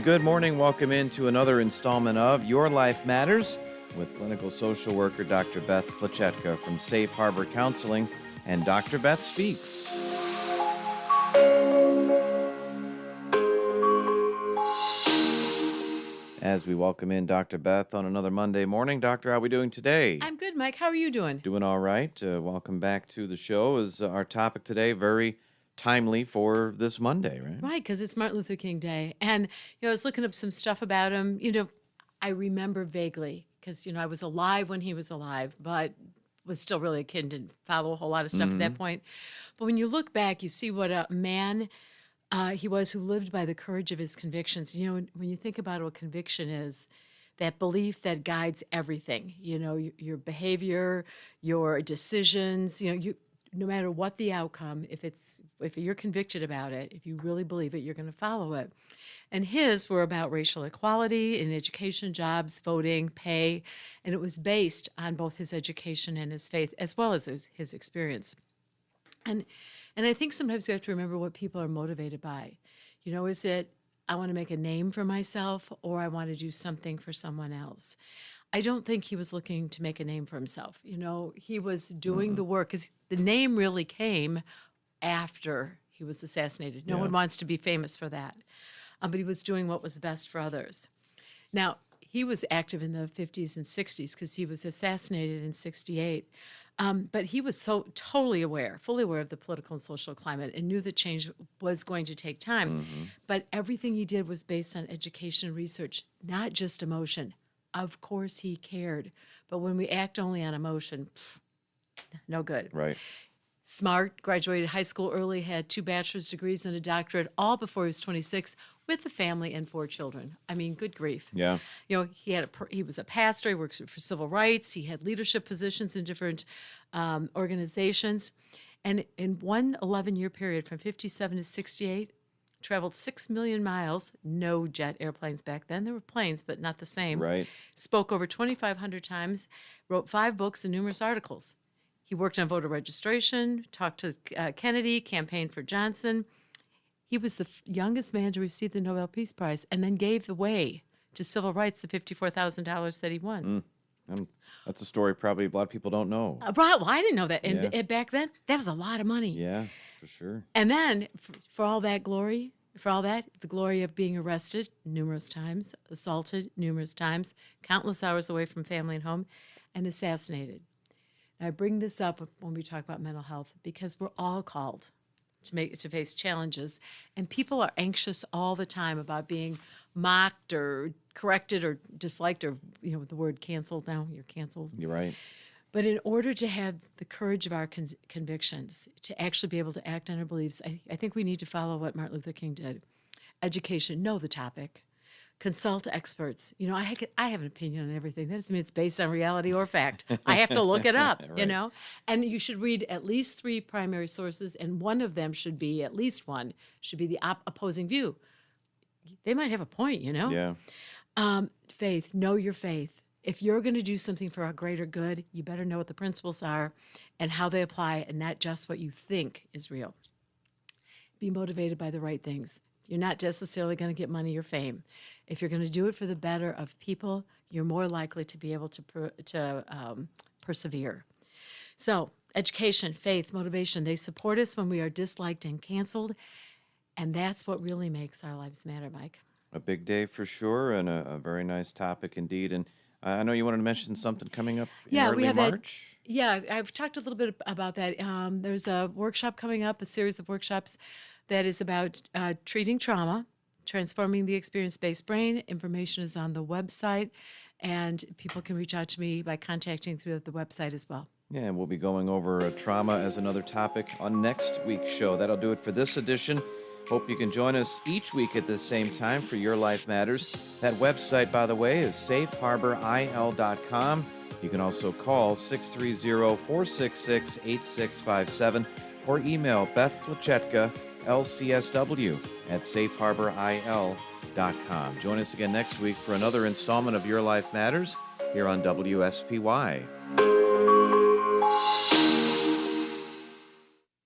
Good morning. Welcome into another installment of Your Life Matters with clinical social worker Dr. Beth Plachetka from Safe Harbor Counseling and Dr. Beth Speaks. As we welcome in Dr. Beth on another Monday morning. Doctor, how are we doing today? I'm good, Mike. How are you doing? Doing all right. Welcome back to the show. Is our topic today very timely for this Monday, right? Right, because it's Martin Luther King Day. And, I was looking up some stuff about him. I remember vaguely because, I was alive when he was alive, but was still really a kid and didn't follow a whole lot of stuff at that point. But when you look back, you see what a man he was who lived by the courage of his convictions. When you think about what conviction is, that belief that guides everything, your behavior, your decisions, no matter what the outcome, if you're convicted about it, if you really believe it, you're going to follow it. And his were about racial equality in education, jobs, voting, pay, and it was based on both his education and his faith, as well as his experience. And I think sometimes we have to remember what people are motivated by. Is it, I want to make a name for myself, or I want to do something for someone else? I don't think he was looking to make a name for himself. He was doing the work, because the name really came after he was assassinated. No one wants to be famous for that. But he was doing what was best for others. Now, he was active in the 50s and 60s because he was assassinated in 68. But he was so fully aware of the political and social climate and knew that change was going to take time. But everything he did was based on education and research, not just emotion. Of course he cared. But when we act only on emotion, no good. Right. Smart, graduated high school early, had 2 bachelor's degrees and a doctorate, all before he was 26, with a family and 4 children. I mean, good grief. Yeah. He was a pastor. He worked for civil rights. He had leadership positions in different organizations. And in one 11-year period, from 57 to 68, traveled 6 million miles, no jet airplanes back then. There were planes, but not the same. Right. Spoke over 2,500 times, wrote 5 books and numerous articles. He worked on voter registration, talked to Kennedy, campaigned for Johnson. He was the youngest man to receive the Nobel Peace Prize and then gave away to civil rights the $54,000 that he won. That's a story probably a lot of people don't know. Right. Well, I didn't know that. And back then, that was a lot of money. Yeah, for sure. And then for all that glory, the glory of being arrested numerous times, assaulted numerous times, countless hours away from family and home, and assassinated. Now, I bring this up when we talk about mental health because we're all called to face challenges, and people are anxious all the time about being mocked or corrected or disliked or, the word canceled now. You're canceled. You're right. But in order to have the courage of our convictions, to actually be able to act on our beliefs, I think we need to follow what Martin Luther King did. Education, know the topic. Consult experts. I have an opinion on everything. That doesn't mean it's based on reality or fact. I have to look it up, Right. And you should read at least 3 primary sources, and one of them should be, at least one, should be the opposing view. They might have a point, Yeah. Faith, know your faith. If you're going to do something for a greater good, you better know what the principles are and how they apply, and not just what you think is real. Be motivated by the right things. You're not necessarily going to get money or fame. If you're going to do it for the better of people, you're more likely to be able to persevere. So, education, faith, motivation, they support us when we are disliked and canceled, and that's what really makes our lives matter, Mike. A big day for sure, and a very nice topic indeed. And I know you wanted to mention something coming up in early we have March. I've talked a little bit about that. There's a workshop coming up, a series of workshops that is about treating trauma, transforming the experience-based brain. Information is on the website, and people can reach out to me by contacting through the website as well. Yeah, and we'll be going over trauma as another topic on next week's show. That'll do it for this edition. Hope you can join us each week at the same time for Your Life Matters. That website, by the way, is safeharboril.com. You can also call 630-466-8657 or email Beth Plachetka, LCSW, at safeharboril.com. Join us again next week for another installment of Your Life Matters here on WSPY.